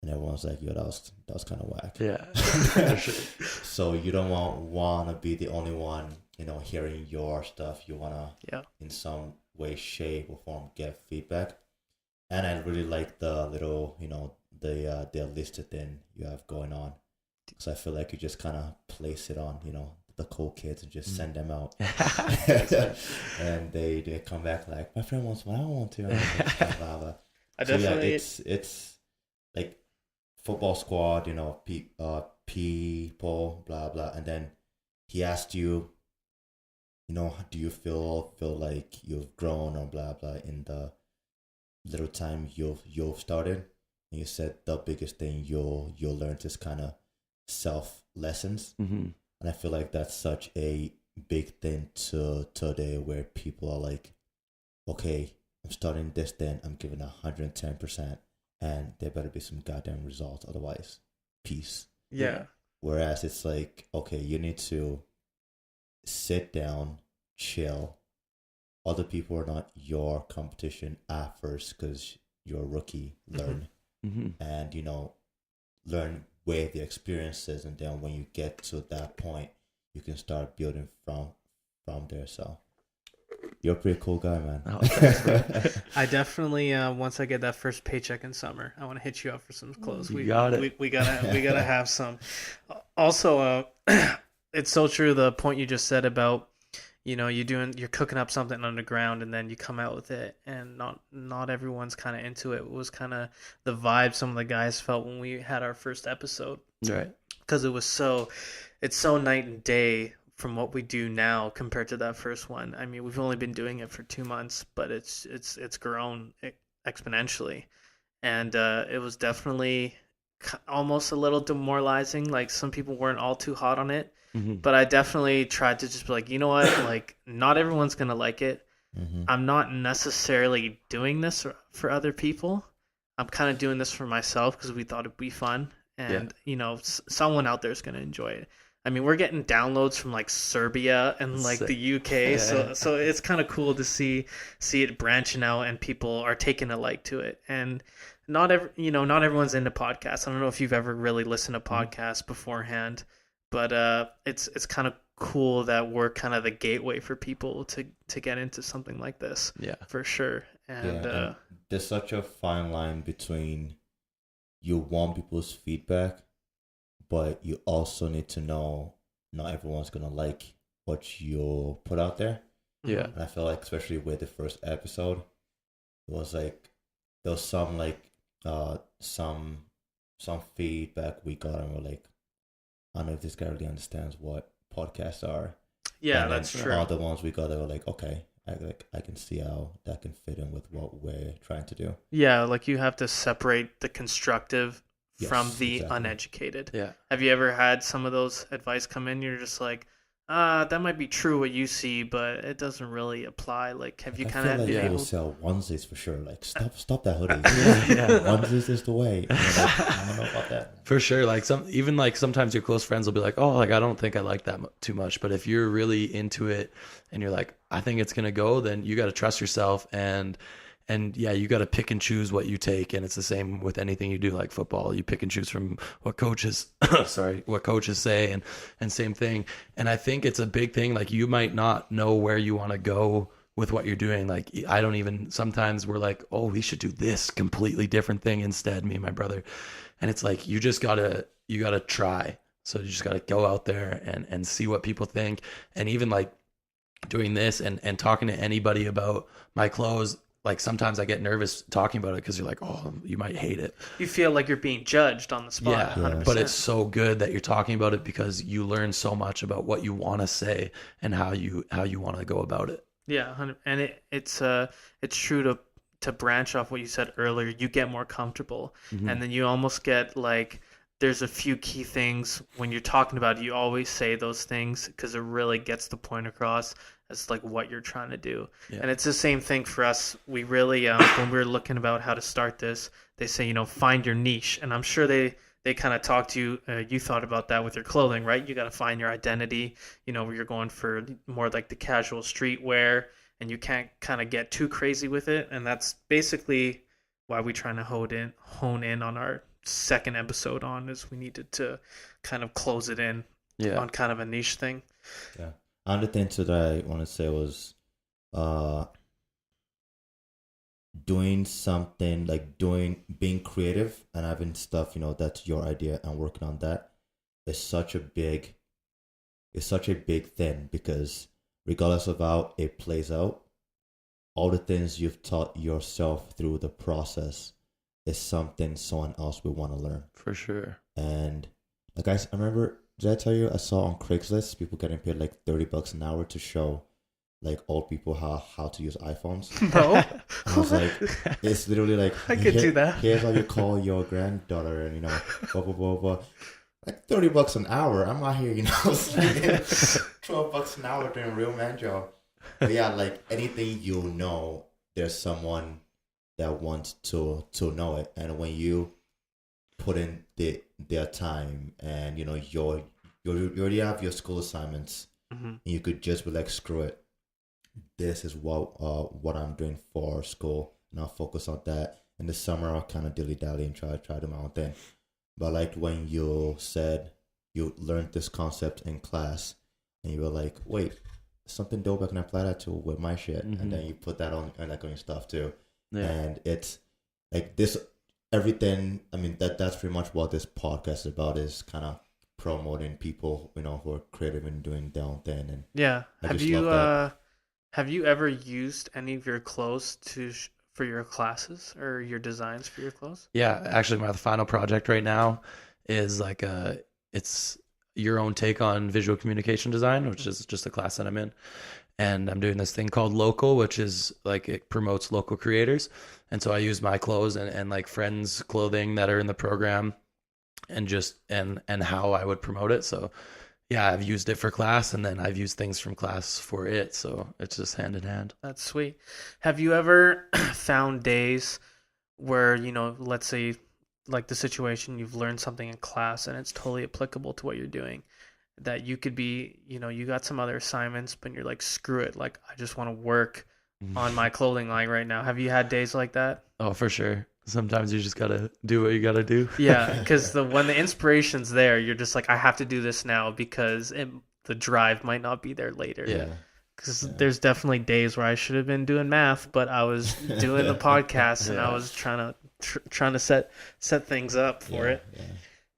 And everyone's like, yo, that was kind of whack. Yeah. So you don't want to be the only one, hearing your stuff. You want to, in some way, shape, or form, get feedback. And I really like the little, the listed thing you have going on. So I feel like you just kind of place it on, the cool kids and just send them out. And they come back like, my friend wants one, I want to. Blah, blah, blah. I So definitely. it's like football squad, people, blah, blah. And then he asked you, do you feel like you've grown or blah, blah in the little time you've started? And you said the biggest thing you'll learn is kind of self lessons. Mm-hmm. And I feel like that's such a big thing today, where people are like, okay, I'm starting this, then I'm giving 110%, and there better be some goddamn results, otherwise, peace. Yeah. Whereas it's like, okay, you need to sit down, chill. Other people are not your competition at first because you're a rookie. Learn. Mm-hmm. And learn where the experience is, and then when you get to that point, you can start building from there. So you're a pretty cool guy, man. Oh, thanks, bro. I definitely once I get that first paycheck in summer, I want to hit you up for some clothes. You got it. We gotta have some. Also, it's so true, the point you just said about you're cooking up something underground and then you come out with it, and not everyone's kind of into it. It was kind of the vibe some of the guys felt when we had our first episode, Right. because it's so night and day from what we do now compared to that first one. I mean, we've only been doing it for 2 months, but it's grown exponentially, and it was definitely almost a little demoralizing. Like, some people weren't all too hot on it. Mm-hmm. But I definitely tried to just be like, you know what? Like, not everyone's going to like it. Mm-hmm. I'm not necessarily doing this for other people. I'm kind of doing this for myself because we thought it'd be fun. And, someone out there is going to enjoy it. I mean, we're getting downloads from like Serbia and like the UK. Yeah. So it's kind of cool to see it branching out and people are taking a like to it. And not everyone's into podcasts. I don't know if you've ever really listened to podcasts beforehand. But it's kind of cool that we're kind of the gateway for people to get into something like this. Yeah, for sure. And there's such a fine line between you want people's feedback, but you also need to know not everyone's gonna like what you put out there. Yeah. And I feel like, especially with the first episode, it was like there was some feedback we got, and we're like, I don't know if this guy really understands what podcasts are. Yeah, and that's true. All the ones we got, they were like, okay, I can see how that can fit in with what we're trying to do. Yeah, like you have to separate the constructive Yes, from the exactly. uneducated. Yeah. Have you ever had some of those advice come in? You're just like, that might be true what you see, but it doesn't really apply. Like, have you kind of like been they will able? sell onesies for sure. Like, stop that hoodie. Yeah. Onesies is the way. I don't know about that. For sure. Like sometimes your close friends will be like, oh, like, I don't think I like that too much. But if you're really into it and you're like, I think it's going to go, then you got to trust yourself. And yeah, you got to pick and choose what you take. And it's the same with anything you do, like football. You pick and choose from what coaches, what coaches say, and same thing. And I think it's a big thing. Like, you might not know where you want to go with what you're doing. Like, sometimes we're like, oh, we should do this completely different thing instead, me and my brother. And it's like, you gotta try. So you just gotta go out there and see what people think. And even like doing this and talking to anybody about my clothes, like, sometimes I get nervous talking about it because you're like, oh, you might hate it. You feel like you're being judged on the spot. Yeah, 100%. but it's so good that you're talking about it because you learn so much about what you want to say and how you want to go about it. Yeah, and it's true to branch off what you said earlier. You get more comfortable, and then you almost get like, there's a few key things when you're talking about it. You always say those things because it really gets the point across as like what you're trying to do. Yeah. And it's the same thing for us. We really when we were looking about how to start this, they say, find your niche, and I'm sure they kind of talked to you. You thought about that with your clothing, right? You got to find your identity, where you're going for more like the casual streetwear, and you can't kind of get too crazy with it. And that's basically why we trying to hone in on our second episode on, is we needed to kind of close it in on kind of a niche thing. Yeah. Another thing too that I want to say was doing something, like being creative and having stuff, that's your idea, and working on that. is such a big thing, because regardless of how it plays out, all the things you've taught yourself through the process is something someone else will want to learn. For sure. And like I remember, did I tell you I saw on Craigslist people getting paid like $30 an hour to show like old people how to use iPhones? No. And I was like, it's literally like, I could do that. Here's how you call your granddaughter, and blah blah blah blah. Like $30 an hour. I'm out here, slinging $12 an hour doing a real man job. But yeah, like anything there's someone that wants to know it, and when you put in their time, and you already have your school assignments, and you could just be like, screw it, this is what I'm doing for school, and I'll focus on that. In the summer, I'll kind of dilly dally and try to do my own thing. But like when you said you learned this concept in class, and you were like, wait, something dope I can apply that to with my shit, and then you put that on like on your stuff too. Yeah. And it's like this, everything. I mean, that's pretty much what this podcast is about, is kind of promoting people, who are creative and doing their own thing. And yeah, have you ever used any of your clothes for your classes, or your designs for your clothes? Yeah, actually, my final project right now is like it's your own take on visual communication design, which is just a class that I'm in. And I'm doing this thing called Local, which is like, it promotes local creators. And so I use my clothes and like friends' clothing that are in the program, and just and how I would promote it. So yeah, I've used it for class, and then I've used things from class for it. So it's just hand in hand. That's sweet. Have you ever found days where, let's say like the situation, you've learned something in class and it's totally applicable to what you're doing, that you could be, you got some other assignments, but you're like, screw it, like I just want to work on my clothing line right now. Have you had days like that? Oh, for sure. Sometimes you just gotta do what you gotta do. Yeah, because when the inspiration's there, you're just like, I have to do this now, because the drive might not be there later. Yeah. Because there's definitely days where I should have been doing math, but I was doing the podcast, and I was trying to set things up for it. Yeah.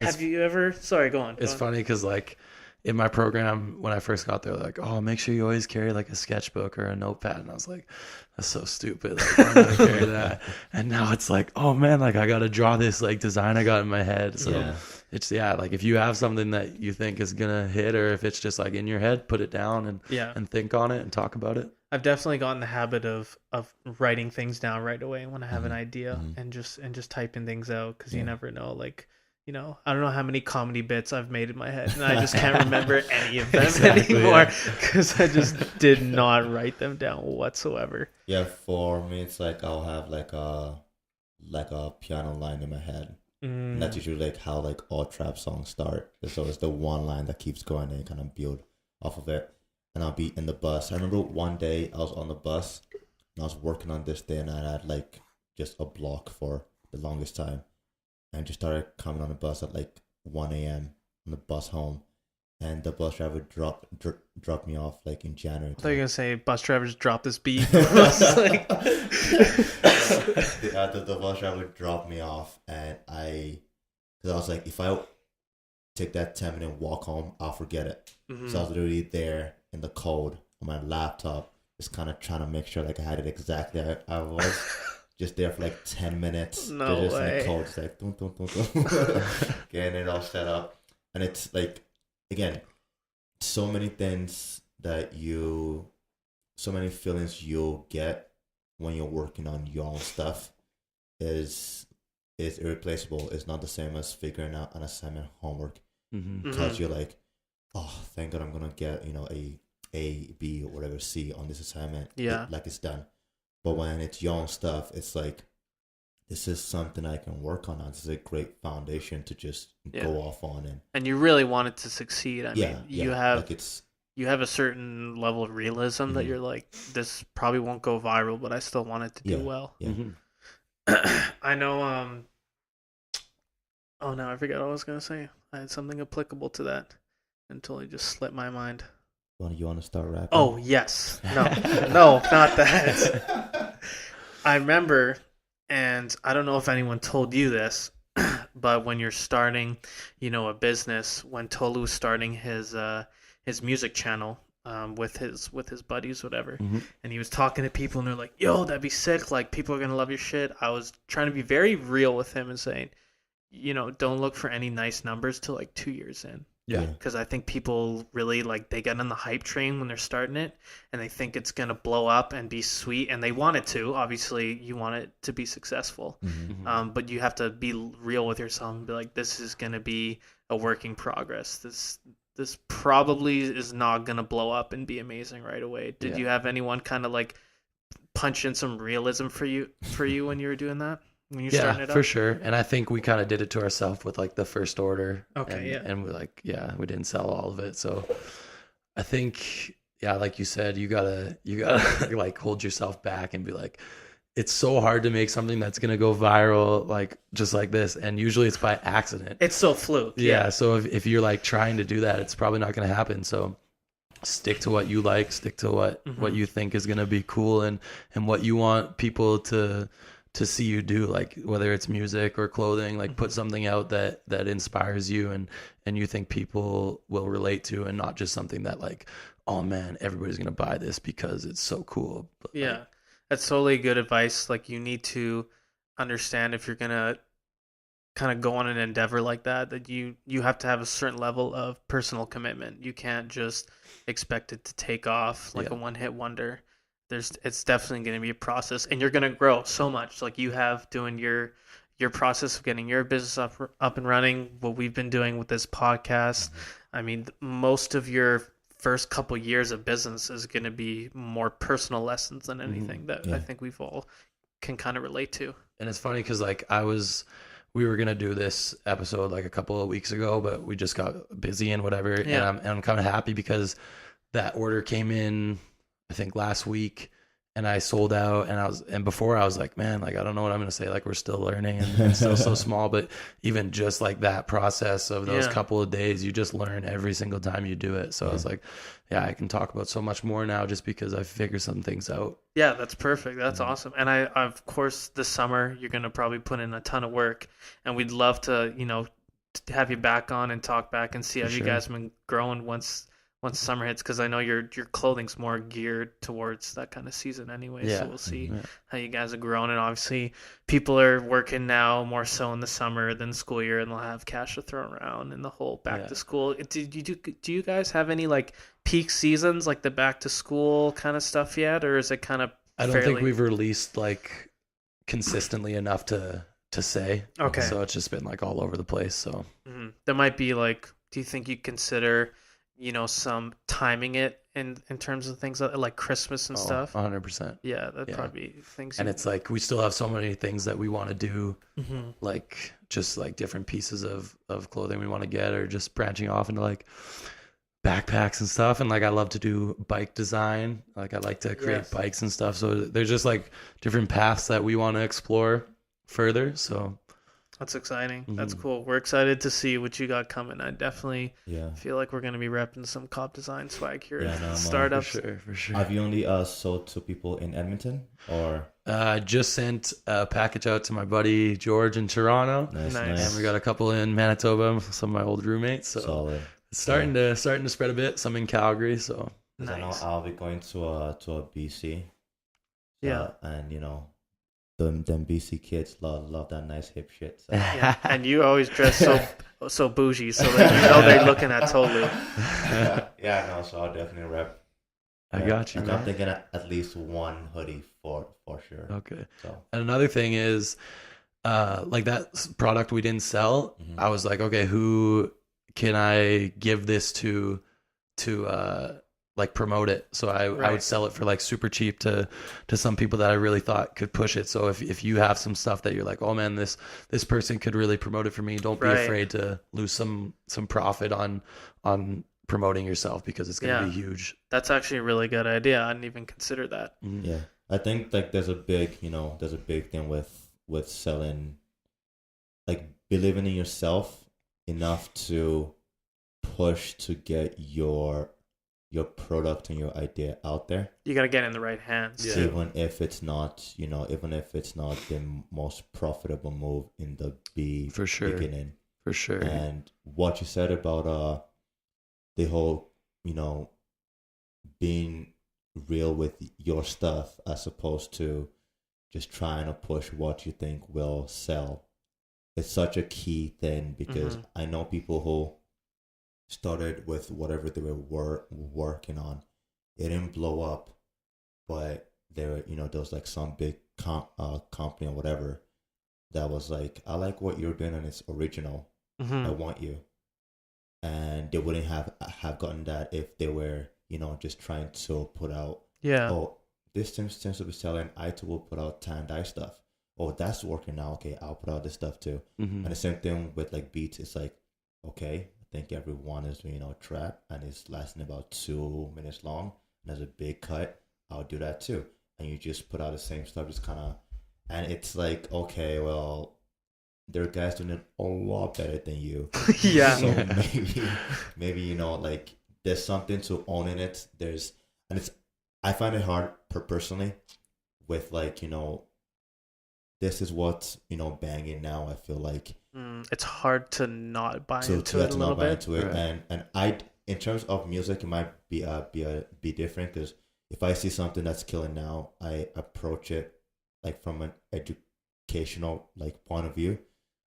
Have you ever? Sorry, go on. It's funny because like in my program, when I first got there, like, oh, make sure you always carry like a sketchbook or a notepad, and I was like, that's so stupid. Like, why am I gonna carry that? And now it's like, oh man, like I gotta draw this like design I got in my head. So it's like if you have something that you think is gonna hit, or if it's just like in your head, put it down and think on it and talk about it. I've definitely gotten the habit of writing things down right away when I have an idea, and just typing things out, because you never know, like, I don't know how many comedy bits I've made in my head, and I just can't remember any of them anymore, because I just did not write them down whatsoever. Yeah, for me, it's like I'll have like a piano line in my head. And that's usually like how like all trap songs start. So it's the one line that keeps going, and you kind of build off of it. And I'll be in the bus. I remember one day I was on the bus, and I was working on this thing, and I had like just a block for the longest time. And I just started coming on the bus at like 1 a.m. on the bus home. And the bus driver dropped me off like in January. I thought you were going to say bus drivers dropped this beat. The bus driver dropped me off, and because I was like, if I take that 10-minute walk home, I'll forget it. So I was literally there in the cold on my laptop, just kind of trying to make sure like I had it exactly how I was. Just there for like 10 minutes. No just way. In the cold, just like dun, dun, dun, dun. Getting it all set up. And it's like, again, so many things so many feelings you'll get when you're working on your own stuff is irreplaceable. It's not the same as figuring out an assignment homework, because you're like, oh, thank God I'm gonna get a B or whatever, C on this assignment. Yeah, like it's done. But when it's your own stuff, it's like, this is something I can work on. This is a great foundation to just go off on, and you really want it to succeed. I mean, you have like you have a certain level of realism that you're like, this probably won't go viral, but I still want it to do well. Yeah. I know. Oh no, I forgot what I was gonna say. I had something applicable to that until it just slipped my mind. You want to start rapping? Oh yes, no, no, not that. I remember, and I don't know if anyone told you this, but when you're starting, a business, when Tolu was starting his music channel, with his buddies, whatever, and he was talking to people, and they're like, "Yo, that'd be sick! Like, people are gonna love your shit." I was trying to be very real with him and saying, don't look for any nice numbers till like 2 years in. Yeah. Because I think people really they get on the hype train when they're starting it, and they think it's gonna blow up and be sweet, and they want it to. Obviously, you want it to be successful, but you have to be real with yourself and be like, "This is gonna be a work in progress. This probably is not gonna blow up and be amazing right away." Did you have anyone kind of like punch in some realism for you when you were doing that? When you're starting it up? For sure. And I think we kind of did it to ourselves with like the first order. Okay, and we're like, we didn't sell all of it. So I think, like you said, you gotta like hold yourself back and be like, it's so hard to make something that's gonna go viral, like just like this. And usually it's by accident. It's so fluke. Yeah. So if you're like trying to do that, it's probably not gonna happen. So stick to what you like, stick to what you think is gonna be cool and what you want people to see you do, like whether it's music or clothing, like put something out that inspires you and you think people will relate to, and not just something that like, oh man, everybody's gonna buy this because it's so cool. But that's totally good advice. Like, you need to understand, if you're gonna kind of go on an endeavor like that you have to have a certain level of personal commitment. You can't just expect it to take off like a one-hit wonder. It's definitely going to be a process, and you're going to grow so much. Like you have doing your process of getting your business up and running, what we've been doing with this podcast. I mean, most of your first couple years of business is going to be more personal lessons than anything that I think we've all can kind of relate to. And it's funny because like we were gonna do this episode like a couple of weeks ago, but we just got busy and whatever. Yeah. And I'm kind of happy because that order came in, I think last week, and I sold out. And before I was like, man, like I don't know what I'm gonna say. Like we're still learning and still so small. But even just like that process of those couple of days, you just learn every single time you do it. So I was like, I can talk about so much more now just because I figured some things out. Yeah, that's perfect. That's awesome. And I of course, this summer you're gonna probably put in a ton of work, and we'd love to, have you back on and talk back and see how you guys have been growing once summer hits, because I know your clothing's more geared towards that kind of season anyway. So we'll see how you guys are growing. And obviously people are working now more so in the summer than school year, and they'll have cash to throw around in the whole back to school. Do you guys have any like peak seasons, like the back to school kind of stuff yet, or is it kind of I don't think we've released like consistently enough to say. Okay. So it's just been like all over the place. So there might be like, do you think you consider some timing it in terms of things like Christmas and stuff? 100%. Yeah, that'd probably be things. And it's like we still have so many things that we want to do, like just like different pieces of clothing we want to get, or just branching off into like backpacks and stuff. And like I love to do bike design. Like I like to create bikes and stuff. So there's just like different paths that we want to explore further. So that's exciting. That's cool. We're excited to see what you got coming. I definitely feel like we're going to be repping some Kop Design swag here at startups. For sure. Have you only sold to people in Edmonton, or? I just sent a package out to my buddy George in Toronto. Nice. And we got a couple in Manitoba, some of my old roommates. So solid. It's starting to spread a bit. Some in Calgary. So nice. I know I'll be going to a BC. Yeah. And them BC kids love that nice hip shit. So. Yeah. And you always dress so bougie, so that they're looking at Tolu. No, so I'll definitely rep. I got you. I'm thinking at least one hoodie for sure. Okay. So. And another thing is, like that product we didn't sell. I was like, okay, who can I give this to like promote it? So I would sell it for like super cheap to some people that I really thought could push it. So if you have some stuff that you're like, oh man, this person could really promote it for me, don't be afraid to lose some profit on promoting yourself, because it's going to be huge. That's actually a really good idea. I didn't even consider that. Yeah, I think like there's a big thing with selling, like believing in yourself enough to push to get your your product and your idea out there. You got to get in the right hands. Yeah. Even if it's not, even if it's not the most profitable move in the For sure. beginning. For sure. And what you said about the whole, being real with your stuff as opposed to just trying to push what you think will sell. It's such a key thing because I know people who started with whatever they were working on. It didn't blow up, but there was like some big company or whatever that was like, I like what you're doing and it's original. I want you. And they wouldn't have gotten that if they were, just trying to put out, oh, this seems to be selling. I too will put out tie-and-dye stuff. Oh, that's working now. Okay, I'll put out this stuff too. And the same thing with like beats. It's like, okay, I think everyone is doing trap and it's lasting about 2 minutes long. And there's a big cut. I'll do that too. And you just put out the same stuff, just kind of, and it's like, okay, well, there are guys doing it a lot better than you. Yeah. So maybe like there's something to owning it. I find it hard personally with like, this is what's, banging now. I feel like it's hard to not buy into it a little bit. Right. And I, in terms of music, it might be different because if I see something that's killing now, I approach it like from an educational like point of view.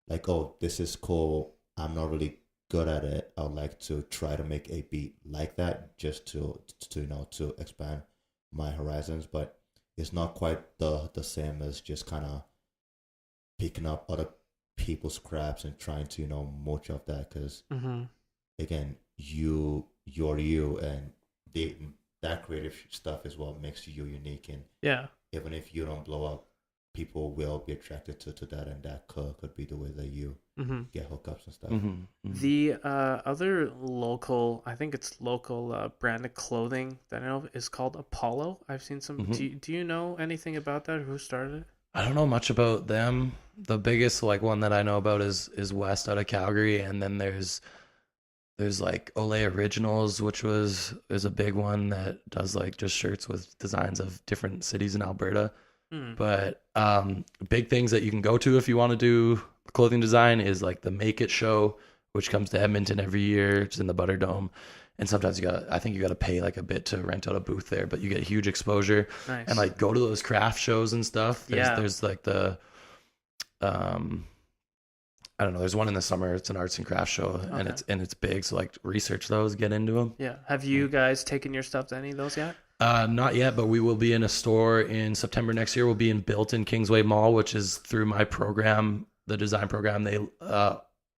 Like, oh, this is cool. I'm not really good at it. I would like to try to make a beat like that just to expand my horizons. But it's not quite the same as just kind of picking up other people's scraps and trying to mooch off that because again, you're you, and that creative stuff is what makes you unique. And even if you don't blow up, people will be attracted to that, and that could be the way that you get hookups and stuff. The other local, I think it's local brand of clothing that I know is called Apollo. I've seen some. Do you know anything about that? Who started it? I don't know much about them. The biggest like one that I know about is West out of Calgary, and then there's like Olay Originals, which is a big one that does like just shirts with designs of different cities in Alberta. But big things that you can go to if you want to do clothing design is like the Make It show, which comes to Edmonton every year. It's in the Butter Dome. And sometimes I think you got to pay like a bit to rent out a booth there, but you get huge exposure. Nice. And like go to those craft shows and stuff. There's like the, I don't know. There's one in the summer. It's an arts and crafts show, and it's big. So like research those, get into them. Yeah. Have you guys taken your stuff to any of those yet? Not yet, but we will be in a store in September next year. We'll be in Built in Kingsway Mall, which is through my program, the design program. They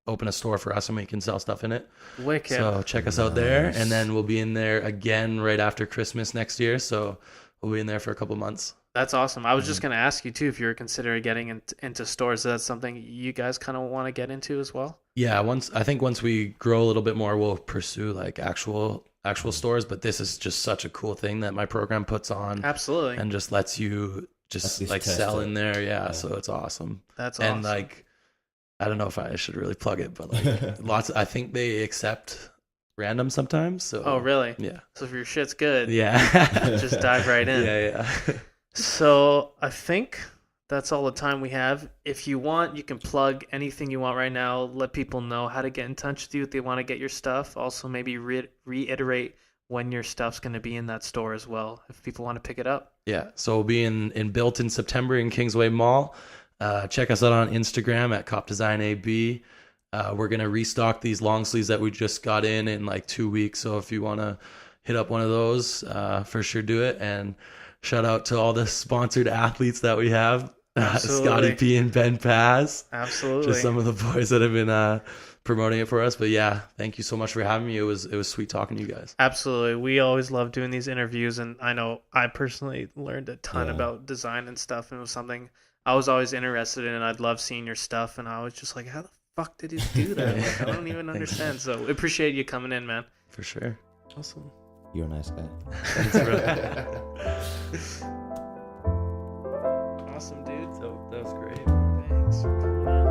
open a store for us and we can sell stuff in it. Wicked. So check us out there. And then we'll be in there again right after Christmas next year. So we'll be in there for a couple months. That's awesome. I was just going to ask you too, if you're considering getting into stores. Is that something you guys kind of want to get into as well? Yeah. I think once we grow a little bit more, we'll pursue like actual stores, but this is just such a cool thing that my program puts on. Absolutely. And just lets you just like sell in there. Yeah. So it's awesome. That's awesome. And like, I don't know if I should really plug it, but like I think they accept random sometimes. So. Oh, really? Yeah. So if your shit's good, yeah, just dive right in. Yeah. So I think that's all the time we have. If you want, you can plug anything you want right now. Let people know how to get in touch with you if they want to get your stuff. Also, maybe reiterate when your stuff's going to be in that store as well, if people want to pick it up. Yeah. So we'll be in Built in September in Kingsway Mall. Check us out on Instagram at Kop Design AB. We're going to restock these long sleeves that we just got in like 2 weeks. So if you want to hit up one of those, for sure do it. And shout out to all the sponsored athletes that we have. Scotty P and Ben Paz. Absolutely. Just some of the boys that have been promoting it for us. But yeah, thank you so much for having me. It was sweet talking to you guys. Absolutely. We always love doing these interviews, and I know I personally learned a ton about design and stuff, and it was something I was always interested in, and I'd love seeing your stuff, and I was just like, how the fuck did he do that? Like, I don't even understand. So appreciate you coming in, man. For sure. Awesome. You're a nice guy. Thanks, bro. Awesome, dude. So that was great. Thanks for coming in.